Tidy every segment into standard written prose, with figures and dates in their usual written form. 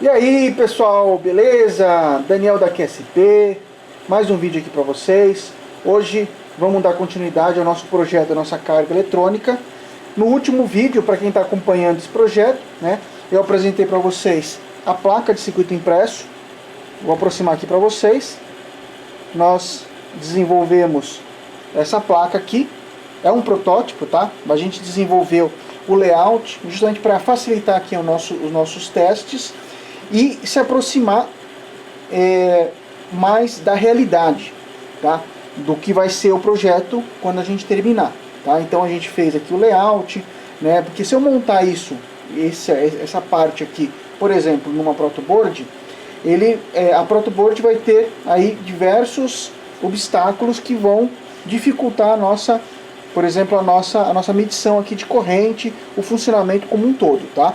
E aí pessoal, beleza? Daniel da QSP, mais um vídeo aqui para vocês. Hoje vamos dar continuidade ao nosso projeto, a nossa carga eletrônica. No último vídeo, para quem está acompanhando esse projeto, né, eu apresentei para vocês a placa de circuito impresso. Vou aproximar aqui para vocês. Nós desenvolvemos essa placa aqui, é um protótipo, tá? A gente desenvolveu o layout justamente para facilitar aqui os nossos testes e se aproximar mais da realidade, tá? Do que vai ser o projeto quando a gente terminar, tá? Então a gente fez aqui o layout, né? Porque se eu montar essa parte aqui, por exemplo, numa protoboard, a protoboard vai ter aí diversos obstáculos que vão dificultar por exemplo, a nossa medição aqui de corrente, o funcionamento como um todo, tá?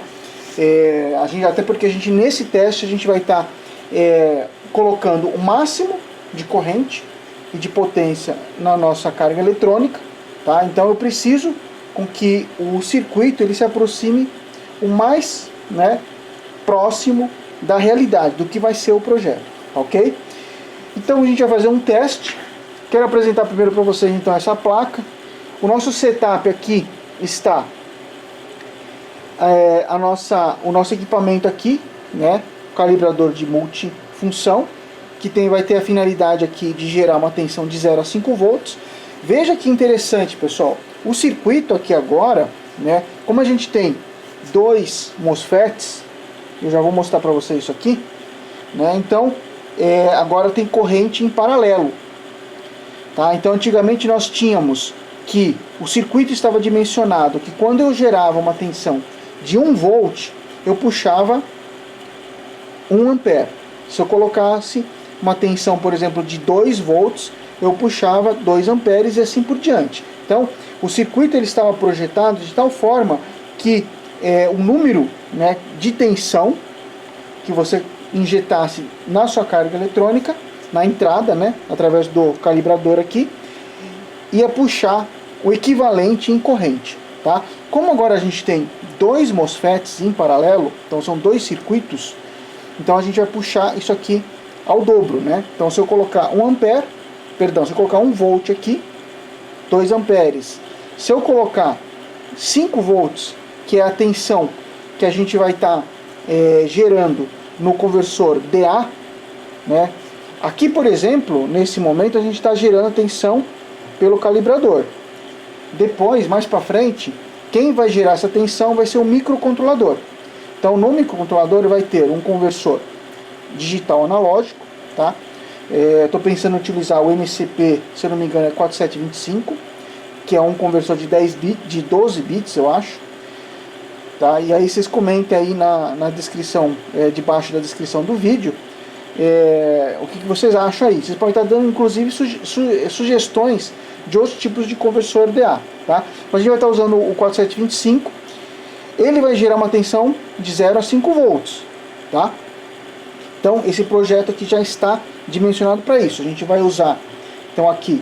Até porque nesse teste a gente vai estar colocando o máximo de corrente e de potência na nossa carga eletrônica, tá? Então eu preciso com que o circuito ele se aproxime o mais, né, próximo da realidade, do que vai ser o projeto, ok? Então a gente vai fazer um teste. Quero apresentar primeiro para vocês então essa placa. O nosso setup aqui está o nosso equipamento aqui, né, calibrador de multifunção, que vai ter a finalidade aqui de gerar uma tensão de 0 a 5 volts. Veja que interessante, pessoal, o circuito aqui agora, né, como a gente tem dois MOSFETs, eu já vou mostrar para vocês isso aqui, né, então agora tem corrente em paralelo, tá? Então antigamente nós tínhamos que o circuito estava dimensionado, que quando eu gerava uma tensão de 1 volt, eu puxava 1 ampere. Se eu colocasse uma tensão, por exemplo, de 2 volts, eu puxava 2 amperes e assim por diante. Então, o circuito ele estava projetado de tal forma que o número, né, de tensão que você injetasse na sua carga eletrônica, na entrada, né, através do calibrador aqui, ia puxar o equivalente em corrente, tá? Como agora a gente tem dois MOSFETs em paralelo, então são dois circuitos, então a gente vai puxar isso aqui ao dobro, né? Então se eu colocar 1 volt aqui, 2 amperes. Se eu colocar 5 volts, que é a tensão que a gente vai estar gerando no conversor DA, né? Aqui, por exemplo, nesse momento a gente está gerando tensão pelo calibrador. Depois, mais para frente, quem vai gerar essa tensão vai ser o microcontrolador. Então, no microcontrolador vai ter um conversor digital analógico, tá? Estou pensando em utilizar o MCP, se eu não me engano, é 4725, que é um conversor de 12 bits, eu acho. Tá? E aí vocês comentem aí na descrição, debaixo da descrição do vídeo, o que vocês acham aí. Vocês podem estar dando inclusive sugestões de outros tipos de conversor DA, tá? Mas a gente vai estar usando o 4725. Ele vai gerar uma tensão de 0 a 5 volts, tá? Então esse projeto aqui já está dimensionado para isso. A gente vai usar então aqui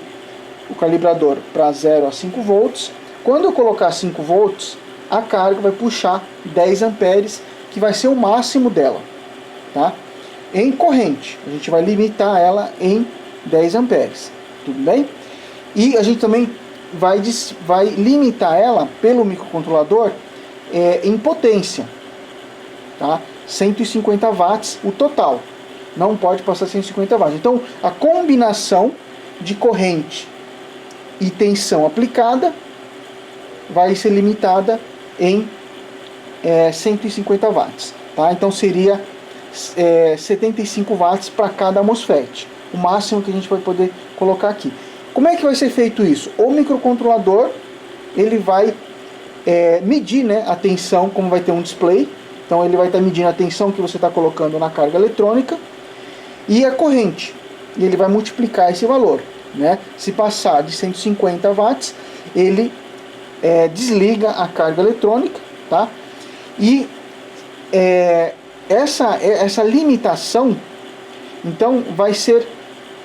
o calibrador para 0 a 5 volts. Quando eu colocar 5 volts, a carga vai puxar 10 amperes, que vai ser o máximo dela, tá? Em corrente, a gente vai limitar ela em 10 amperes, tudo bem? E a gente também vai limitar ela pelo microcontrolador em potência, tá? 150 watts o total, não pode passar 150 watts. Então a combinação de corrente e tensão aplicada vai ser limitada em 150 watts, tá? Então seria 75 watts para cada MOSFET, o máximo que a gente vai poder colocar aqui. Como é que vai ser feito isso? O microcontrolador ele vai medir, né, a tensão, como vai ter um display, então ele vai estar medindo a tensão que você está colocando na carga eletrônica e a corrente, e ele vai multiplicar esse valor, né? Se passar de 150 watts, ele desliga a carga eletrônica, tá? E essa limitação, então, vai ser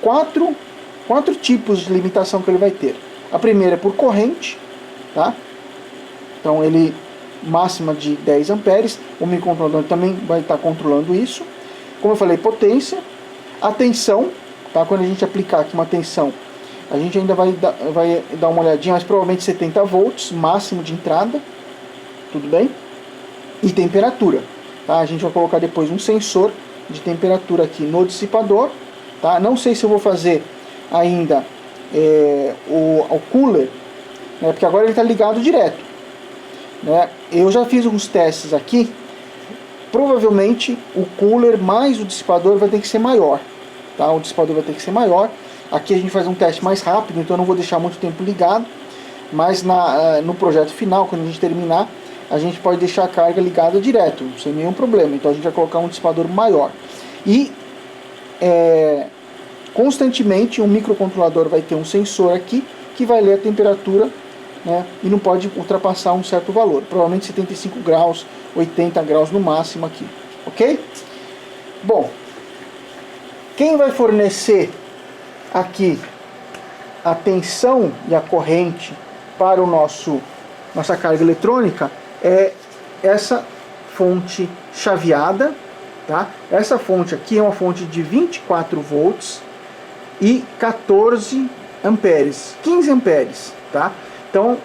quatro tipos de limitação que ele vai ter. A primeira é por corrente, tá? Então ele máxima de 10 amperes. O microcontrolador também vai estar controlando isso. Como eu falei, potência, a tensão, tá? Quando a gente aplicar aqui uma tensão, a gente ainda vai dar uma olhadinha, mas provavelmente 70 volts, máximo de entrada, tudo bem? E temperatura, tá? A gente vai colocar depois um sensor de temperatura aqui no dissipador, tá? Não sei se eu vou fazer ainda o cooler, né? Porque agora ele está ligado direto, né? Eu já fiz uns testes aqui. Provavelmente o cooler mais o dissipador vai ter que ser maior, tá? O dissipador vai ter que ser maior. Aqui a gente faz um teste mais rápido, então eu não vou deixar muito tempo ligado. Mas no projeto final, quando a gente terminar, a gente pode deixar a carga ligada direto, sem nenhum problema. Então a gente vai colocar um dissipador maior. E constantemente um microcontrolador vai ter um sensor aqui que vai ler a temperatura, né, e não pode ultrapassar um certo valor. Provavelmente 75 graus, 80 graus no máximo aqui, ok? Bom, quem vai fornecer aqui a tensão e a corrente para o nossa carga eletrônica é essa fonte chaveada, tá? Essa fonte aqui é uma fonte de 24 volts e 14 amperes, 15 amperes, tá? Então,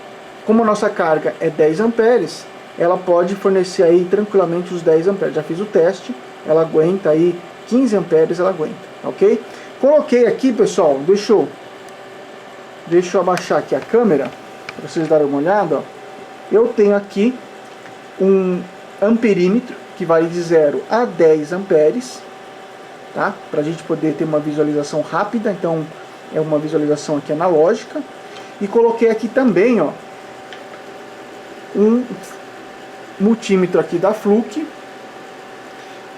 como a nossa carga é 10 amperes, ela pode fornecer aí tranquilamente os 10 amperes. Já fiz o teste, ela aguenta aí 15 amperes, ela aguenta, ok? Coloquei aqui, pessoal, deixa eu abaixar aqui a câmera, para vocês darem uma olhada, ó. Eu tenho aqui um amperímetro, que vai de 0 a 10 amperes, tá? Para a gente poder ter uma visualização rápida, então é uma visualização aqui analógica. E coloquei aqui também, ó, um multímetro aqui da Fluke,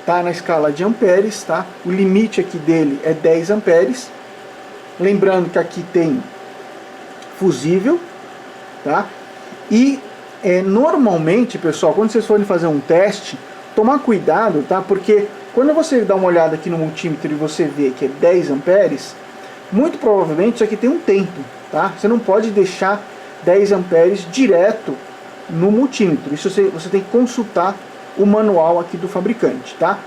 tá? Na escala de amperes, tá? O limite aqui dele é 10 amperes. Lembrando que aqui tem fusível, tá? E normalmente, pessoal, quando vocês forem fazer um teste, tomar cuidado, tá? Porque quando você dá uma olhada aqui no multímetro e você vê que é 10 amperes, muito provavelmente isso aqui tem um tempo, tá? Você não pode deixar 10 amperes direto no multímetro. Isso você tem que consultar o manual aqui do fabricante, tá?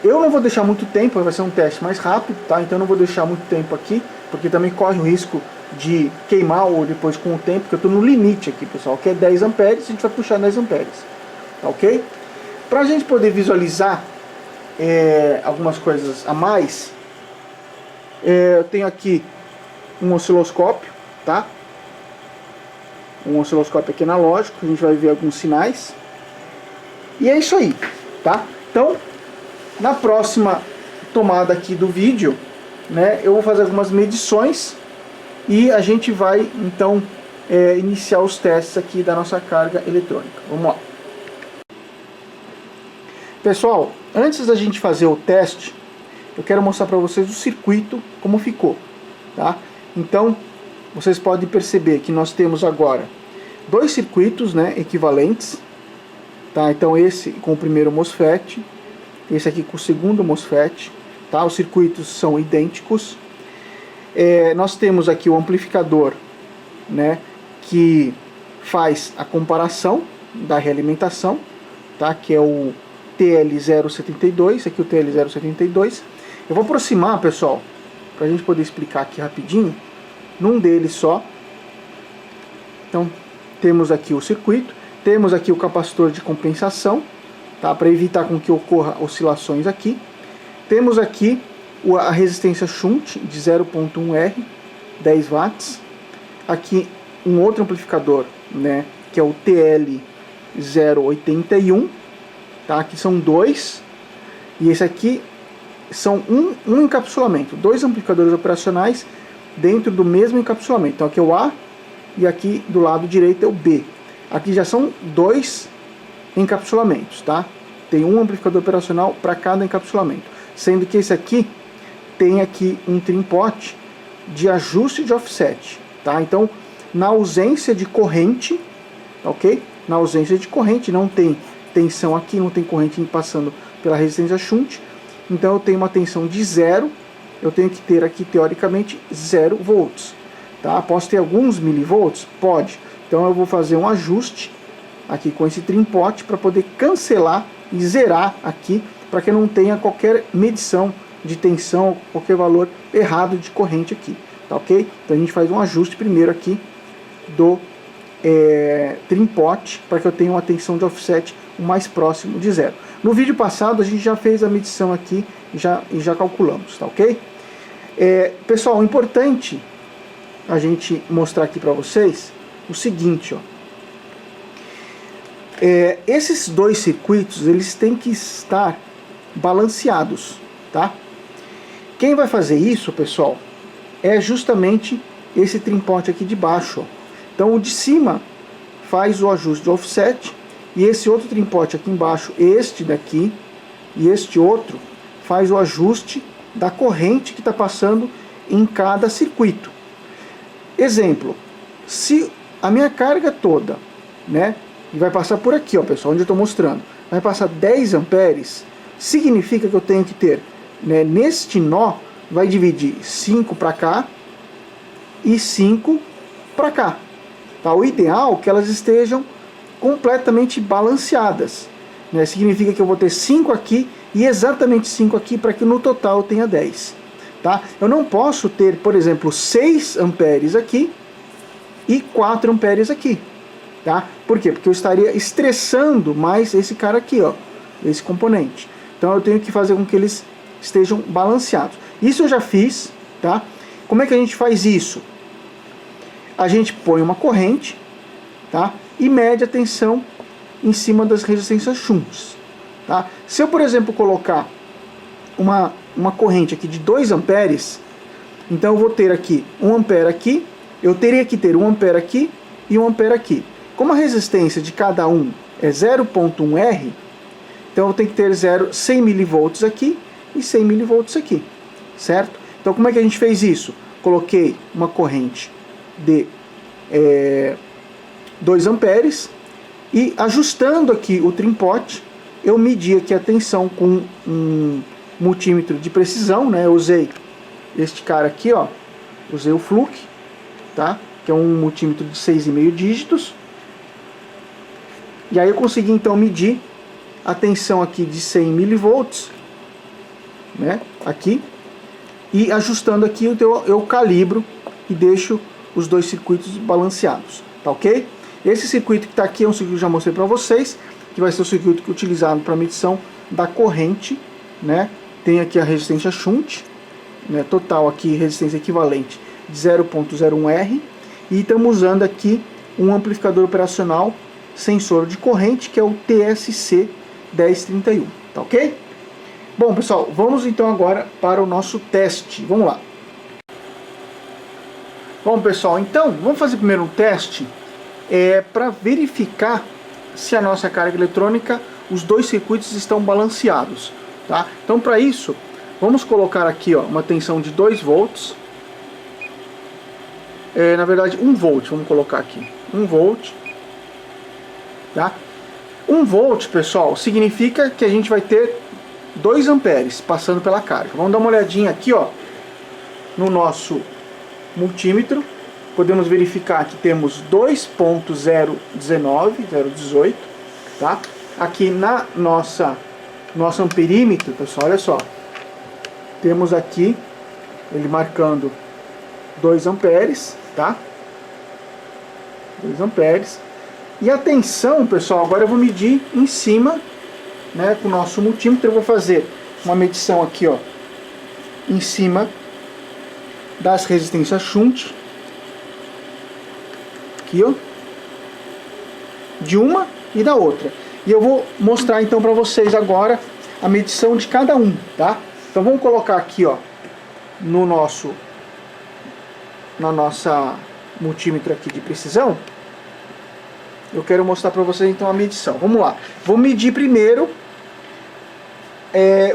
Eu não vou deixar muito tempo, vai ser um teste mais rápido, tá? Então eu não vou deixar muito tempo aqui, porque também corre o risco de queimar ou depois com o tempo, porque eu estou no limite aqui, pessoal, que é 10 amperes, a gente vai puxar 10 amperes, tá ok? Para a gente poder visualizar algumas coisas a mais, eu tenho aqui um osciloscópio, tá? Um osciloscópio aqui analógico, a gente vai ver alguns sinais. E é isso aí, tá? Então, na próxima tomada aqui do vídeo, né, eu vou fazer algumas medições e a gente vai, então, iniciar os testes aqui da nossa carga eletrônica. Vamos lá. Pessoal, antes da gente fazer o teste, eu quero mostrar para vocês o circuito, como ficou, tá? Então, vocês podem perceber que nós temos agora dois circuitos, né, equivalentes, tá? Então esse com o primeiro MOSFET, esse aqui com o segundo MOSFET, tá? Os circuitos são idênticos. Nós temos aqui o amplificador, né, que faz a comparação da realimentação, tá? Que é o TL072, aqui o TL072. Eu vou aproximar, pessoal, para a gente poder explicar aqui rapidinho, num deles só. Então, temos aqui o circuito, temos aqui o capacitor de compensação, tá? Para evitar com que ocorra oscilações aqui. Temos aqui a resistência shunt de 0.1 R, 10 watts. Aqui um outro amplificador, né, que é o TL081, tá? Aqui são dois, e esse aqui são um encapsulamento, dois amplificadores operacionais dentro do mesmo encapsulamento. Então aqui é o A e aqui do lado direito é o B. Aqui já são dois encapsulamentos, tá? Tem um amplificador operacional para cada encapsulamento, sendo que esse aqui tem aqui um trim-pot de ajuste de offset, tá? Então, na ausência de corrente, ok? Na ausência de corrente, não tem tensão aqui, não tem corrente passando pela resistência shunt, então eu tenho uma tensão de 0, eu tenho que ter aqui teoricamente 0 volts, tá? Posso ter alguns milivolts? Pode, Então eu vou fazer um ajuste aqui com esse trim pot para poder cancelar e zerar aqui, para que não tenha qualquer medição de tensão, qualquer valor errado de corrente aqui, tá ok? Então a gente faz um ajuste primeiro aqui do trim pot para que eu tenha uma tensão de offset o mais próximo de zero. No vídeo passado a gente já fez a medição aqui e já calculamos, tá ok? Pessoal, importante a gente mostrar aqui para vocês o seguinte, ó. Esses dois circuitos, eles têm que estar balanceados, tá? Quem vai fazer isso, pessoal, é justamente esse trim pot aqui de baixo, ó. Então o de cima faz o ajuste de offset, e esse outro trim pot aqui embaixo, este daqui e este outro, faz o ajuste da corrente que está passando em cada circuito. Exemplo, se a minha carga toda, né, e vai passar por aqui, ó, pessoal, onde eu estou mostrando, vai passar 10 amperes, significa que eu tenho que ter, né, neste nó, vai dividir 5 para cá e 5 para cá. Tá? O ideal é que elas estejam completamente balanceadas, né? Significa que eu vou ter 5 aqui e exatamente 5 aqui para que no total eu tenha 10. Tá? Eu não posso ter, por exemplo, 6 amperes aqui e 4 amperes aqui. Tá? Por quê? Porque eu estaria estressando mais esse cara aqui, ó, esse componente. Então eu tenho que fazer com que eles estejam balanceados. Isso eu já fiz, tá? Como é que a gente faz isso? A gente põe uma corrente, tá? E mede a tensão em cima das resistências shunts, tá? Se eu, por exemplo, colocar uma corrente aqui de 2 amperes, então eu vou ter aqui 1 ampere aqui, eu teria que ter 1 ampere aqui e 1 ampere aqui. Como a resistência de cada um é 0.1 R, então eu tenho que ter 100 mV aqui e 100 mV aqui, certo? Então como é que a gente fez isso? Coloquei uma corrente de 2 amperes e ajustando aqui o trim pot, eu medi aqui a tensão com um multímetro de precisão, né? Eu usei este cara aqui, ó, usei o Fluke, tá? Que é um multímetro de 6,5 dígitos. E aí eu consegui então medir a tensão aqui de 100 mV, né? Aqui. E ajustando aqui eu calibro e deixo os dois circuitos balanceados, tá ok? Esse circuito que está aqui é um circuito que eu já mostrei para vocês, que vai ser o circuito que é utilizado para medição da corrente, né? Tem aqui a resistência shunt, né? Total aqui resistência equivalente de 0.01 R, e estamos usando aqui um amplificador operacional sensor de corrente, que é o TSC 1031, tá ok? Bom, pessoal, vamos então agora para o nosso teste. Vamos lá. Bom, pessoal, então vamos fazer primeiro um teste para verificar se a nossa carga eletrônica, os dois circuitos estão balanceados, tá? Então, para isso, vamos colocar aqui, ó, uma tensão de 2 volts. Na verdade, 1 volt, vamos colocar aqui, 1 volt, tá? 1 volt, pessoal, significa que a gente vai ter 2 amperes passando pela carga. Vamos dar uma olhadinha aqui, ó, no nosso multímetro. Podemos verificar que temos 2.019, 018, tá? Aqui na nosso amperímetro, pessoal, olha só. Temos aqui ele marcando 2 amperes, tá? 2 amperes. E a tensão, pessoal, agora eu vou medir em cima, né, com o nosso multímetro. Eu vou fazer uma medição aqui, ó, em cima das resistências shunt, aqui, ó, de uma e da outra. E eu vou mostrar então para vocês agora a medição de cada um, tá? Então vamos colocar aqui, ó, na nossa multímetro aqui de precisão. Eu quero mostrar para vocês então a medição. Vamos lá. Vou medir primeiro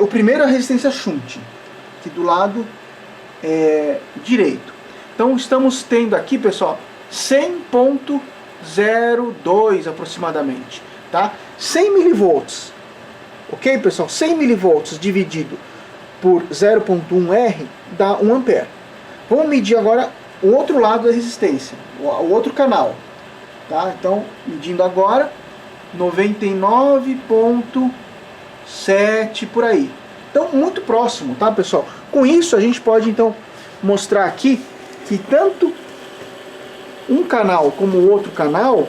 o primeiro é a resistência shunt, aqui do lado direito. Então estamos tendo aqui, pessoal, 100.02 aproximadamente, tá? 100 mV, ok, pessoal? 100 mV dividido por 0.1 R dá 1 ampere. Vamos medir agora o outro lado da resistência, o outro canal. tá? Então, medindo agora, 99,7 por aí. Então, muito próximo, tá, pessoal? Com isso, a gente pode, então, mostrar aqui que tanto um canal como o outro canal,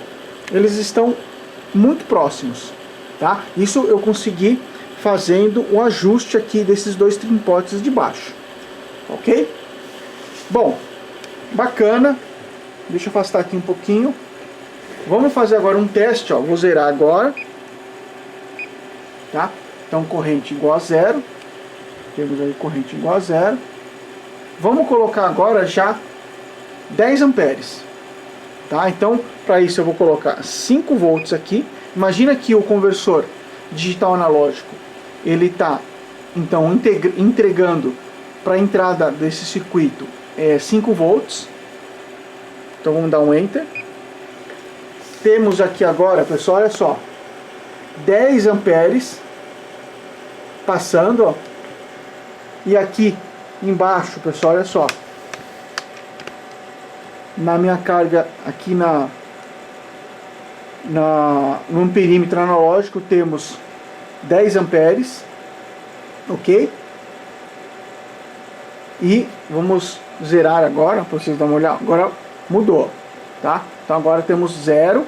eles estão muito próximos, tá? Isso eu consegui fazendo o ajuste aqui desses dois trimpotes de baixo, ok? Bom, bacana. Deixa eu afastar aqui um pouquinho. Vamos fazer agora um teste, ó. Vou zerar agora, tá? Então, corrente igual a zero. Temos aí corrente igual a zero. Vamos colocar agora já 10 amperes, tá? Então, para isso eu vou colocar 5 volts aqui. Imagina que o conversor digital analógico, ele está, então, entregando para a entrada desse circuito 5 volts. Então, vamos dar um Enter. Temos aqui agora, pessoal, olha só, 10 amperes passando, ó. E aqui embaixo, pessoal, olha só, na minha carga aqui no perímetro analógico temos 10 amperes, ok? E vamos zerar agora, para vocês darem uma olhada. Agora mudou, tá? Então agora temos 0.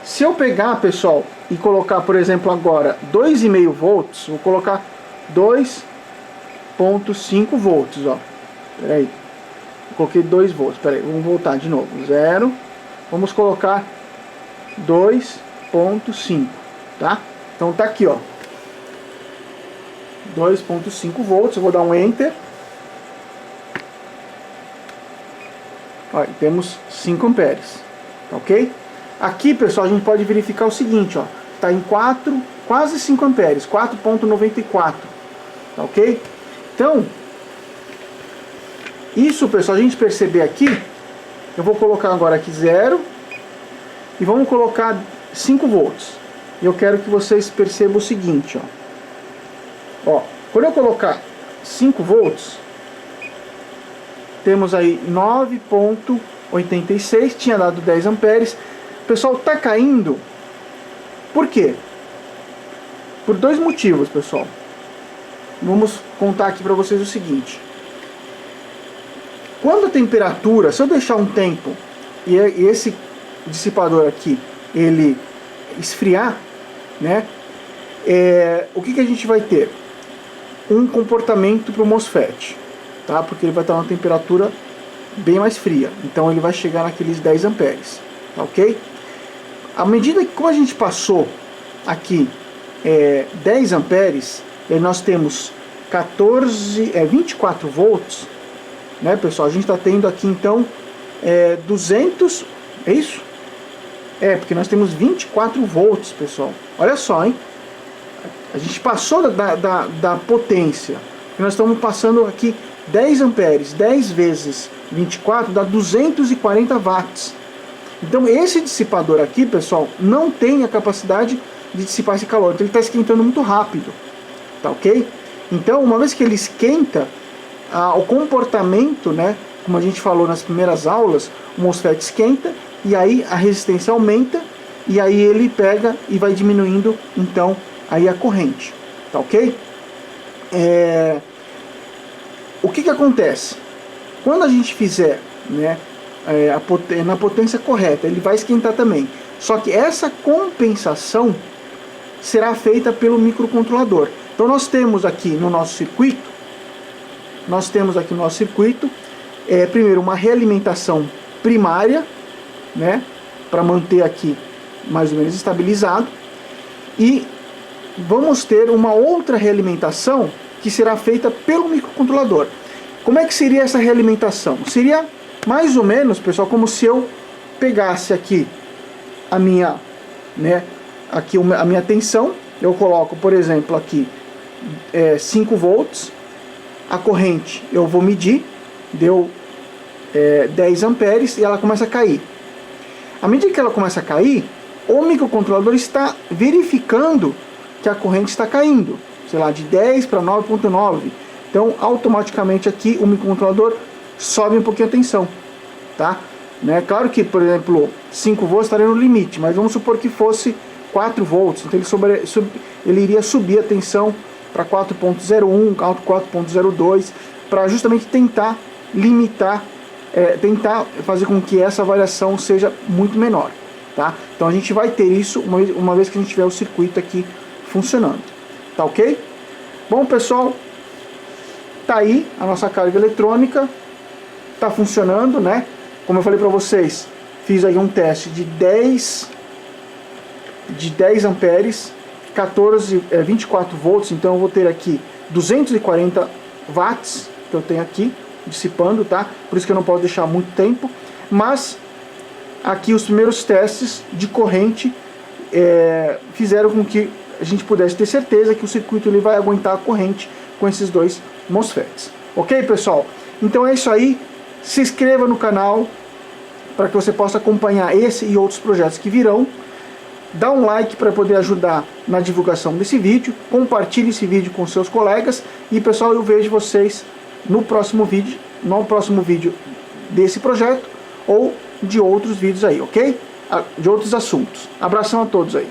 Se eu pegar, pessoal, e colocar, por exemplo, agora 2,5 volts, vou colocar 2,5 volts, ó. Peraí. Coloquei 2 volts. Peraí, vamos voltar de novo. 0. Vamos colocar 2,5, tá? Então tá aqui, ó. 2,5 volts. Eu vou dar um Enter. Ó, temos 5 amperes. Tá ok? Aqui, pessoal, a gente pode verificar o seguinte, ó. Tá em 4, quase 5 amperes. 4,94. Tá ok? Então, isso, pessoal, a gente perceber aqui, eu vou colocar agora aqui 0 e vamos colocar 5 volts. E eu quero que vocês percebam o seguinte, ó. Quando eu colocar 5 volts, temos aí 9,86, tinha dado 10 amperes. Pessoal, tá caindo. Por quê? Por dois motivos, pessoal. Vamos contar aqui para vocês o seguinte. Quando a temperatura, se eu deixar um tempo e esse dissipador aqui, ele esfriar, né? O que a gente vai ter? Um comportamento para o MOSFET, tá? Porque ele vai estar numa temperatura bem mais fria. Então ele vai chegar naqueles 10 amperes, tá ok? À medida que, como a gente passou aqui 10 amperes, nós temos 24 volts, né, pessoal? A gente está tendo aqui então 200, é isso? Porque nós temos 24 volts, pessoal. Olha só, hein? A gente passou da potência. Nós estamos passando aqui 10 amperes, 10 vezes 24 dá 240 watts. Então esse dissipador aqui, pessoal, não tem a capacidade de dissipar esse calor. Então ele está esquentando muito rápido, tá ok? Então, uma vez que ele esquenta, o comportamento, né, como a gente falou nas primeiras aulas, o MOSFET esquenta e aí a resistência aumenta e aí ele pega e vai diminuindo então aí a corrente, tá ok? O que acontece? Quando a gente fizer, né, na potência correta, ele vai esquentar também. Só que essa compensação será feita pelo microcontrolador. Então nós temos aqui no nosso circuito, primeiro uma realimentação primária, né, para manter aqui mais ou menos estabilizado, e vamos ter uma outra realimentação que será feita pelo microcontrolador. Como é que seria essa realimentação? Seria mais ou menos, pessoal, como se eu pegasse aqui a minha, né, a minha tensão, eu coloco, por exemplo, aqui 5 volts, a corrente eu vou medir, deu 10 amperes e ela começa a cair. À medida que ela começa a cair, o microcontrolador está verificando que a corrente está caindo, sei lá, de 10 para 9,9. Então automaticamente aqui o microcontrolador sobe um pouquinho a tensão, tá? né? Claro que, por exemplo, 5 volts estaria no limite, mas vamos supor que fosse 4 volts, então ele iria subir a tensão para 4.01, 4.02, para justamente tentar limitar, tentar fazer com que essa variação seja muito menor, tá? Então a gente vai ter isso uma vez que a gente tiver o circuito aqui funcionando, tá ok? Bom, pessoal, tá aí a nossa carga eletrônica, tá funcionando, né? Como eu falei para vocês, fiz aí um teste de 10 amperes, 24 volts, então eu vou ter aqui 240 watts que eu tenho aqui dissipando, tá? Por isso que eu não posso deixar muito tempo, mas aqui os primeiros testes de corrente fizeram com que a gente pudesse ter certeza que o circuito ele vai aguentar a corrente com esses dois MOSFETs. Ok, pessoal? Então é isso aí. Se inscreva no canal para que você possa acompanhar esse e outros projetos que virão. Dá um like para poder ajudar na divulgação desse vídeo. Compartilhe esse vídeo com seus colegas. E pessoal, eu vejo vocês no próximo vídeo desse projeto ou de outros vídeos aí, ok? De outros assuntos. Abração a todos aí.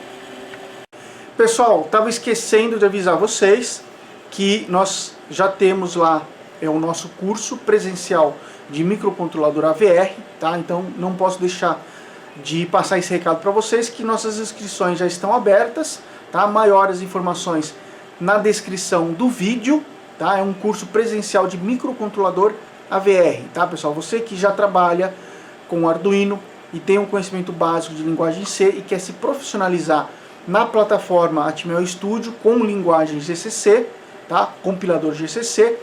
Pessoal, estava esquecendo de avisar vocês que nós já temos lá o nosso curso presencial de microcontrolador AVR, tá? Então não posso deixar de passar esse recado para vocês que nossas inscrições já estão abertas, tá? Maiores informações na descrição do vídeo, tá? É um curso presencial de microcontrolador AVR, tá, pessoal? Você que já trabalha com Arduino e tem um conhecimento básico de linguagem C e quer se profissionalizar na plataforma Atmel Studio com linguagem GCC, tá? Compilador GCC,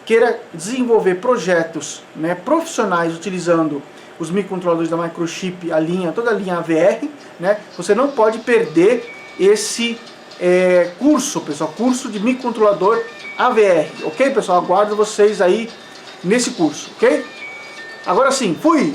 queira desenvolver projetos, né, profissionais utilizando os microcontroladores da Microchip, toda a linha AVR, né? Você não pode perder esse curso, pessoal, curso de microcontrolador AVR, ok, pessoal? Aguardo vocês aí nesse curso, ok? Agora sim, fui!